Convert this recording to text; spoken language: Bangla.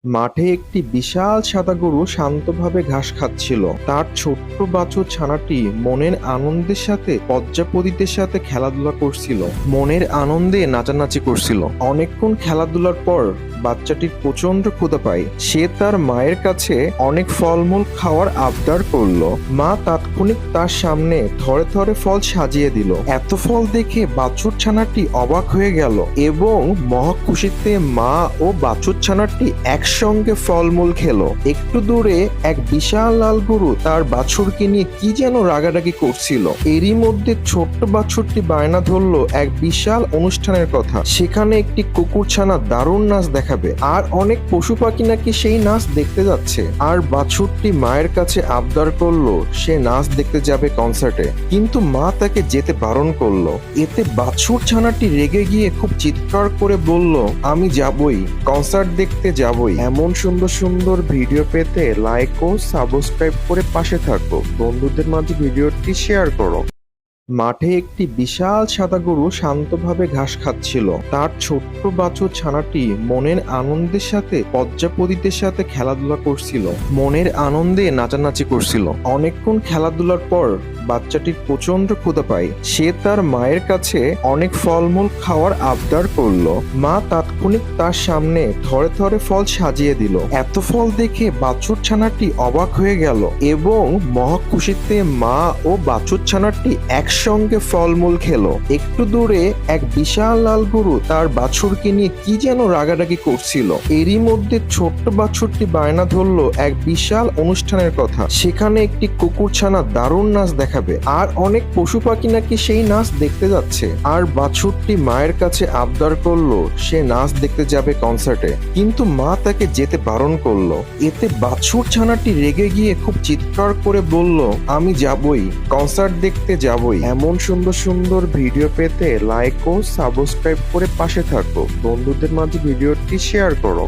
মাঠে একটি বিশাল সাদা গরু শান্তভাবে ঘাস খাচ্ছিল। তার ছোট্ট বাছুর ছানাটি মনের আনন্দের সাথে পদ্মাপতিদের সাথে খেলাধুলা করছিল, মনের আনন্দে নাচানাচি করছিল। অনেকক্ষণ খেলাধুলার পর বাচ্চাটির প্রচন্ড ক্ষুধা পায়। সে তার মায়ের কাছে অনেক ফলমূল খাওয়ার আবদার করলো। মা তাৎক্ষণিক তার সামনে থরে থরে ফল সাজিয়ে দিল। এত ফল দেখে বাছুর ছানাটি অবাক হয়ে গেল এবং মহা খুশিতে মা ও বাছুর ছানাটি একসঙ্গে ফলমূল খেলো। একটু দূরে এক বিশাল লাল গরু তার বাছুরকে নিয়ে কি যেন রাগারাগি করছিল। এরই মধ্যে ছোট্ট বাছুরটি বায়না ধরলো এক বিশাল অনুষ্ঠানের কথা। সেখানে একটি কুকুর ছানা দারুণ নাচ দেখাবে আর অনেক পশু পাখি নাকি সেই নাচ দেখতে যাচ্ছে। আর বাছুরটি মায়ের কাছে আবদার করলো সে নাচ দেখতে যাবে কনসার্টে, কিন্তু মা তাকে যেতে বারণ করলো। এতে বাছুর ছানাটি রেগে গিয়ে খুব চিৎকার করে বলল, আমি যাবই, কনসার্ট দেখতে যাবই। এমন সুন্দর সুন্দর ভিডিও পেতে লাইক ও সাবস্ক্রাইব করে পাশে থাকো। বন্ধুদের মাঝে ভিডিওটি শেয়ার করো। মাঠে একটি বিশাল সাদা গরু শান্তভাবে ঘাস খাচ্ছিল। তার ছোট্ট বাছুর ছানাটি মনের আনন্দের সাথে পদ্মাপতিদের সাথে খেলাধুলা করছিল, মনের আনন্দে নাচানাচি করছিল। অনেকক্ষণ খেলাধুলার পর বাচ্চাটির প্রচন্ড ক্ষুধা পায়। সে তার মায়ের কাছে অনেক ফলমূল খাওয়ার আবদার করলো। মা তাৎক্ষণিক তার সামনে থরে থরে ফল সাজিয়ে দিল। এত ফল দেখে বাছুর ছানাটি অবাক হয়ে গেল এবং মহা খুশিতে মা ও বাছুর ছানাটি একসঙ্গে ফলমূল খেলো। একটু দূরে এক বিশাল লাল গরু তার বাছুরকে নিয়ে কি যেন রাগারাগি করছিল। এরই মধ্যে ছোট্ট বাছুরটি বায়না ধরলো এক বিশাল অনুষ্ঠানের কথা। সেখানে একটি কুকুর ছানা দারুণ নাচ দেখাবে আর অনেক পশু পাখি নাকি সেই নাচ দেখতে যাচ্ছে। আর বাছুরটি মায়ের কাছে আবদার করলো সে নাচ দেখতে যাবে কনসার্টে, কিন্তু মা তাকে যেতে বারণ করলো। এতে বাছুর ছানাটি রেগে গিয়ে খুব চিৎকার করে বলল, আমি যাবই, কনসার্ট দেখতে যাবই। এমন সুন্দর সুন্দর ভিডিও পেতে লাইক ও সাবস্ক্রাইব করে পাশে থাকো। বন্ধুদের মাঝে ভিডিওটি শেয়ার করো।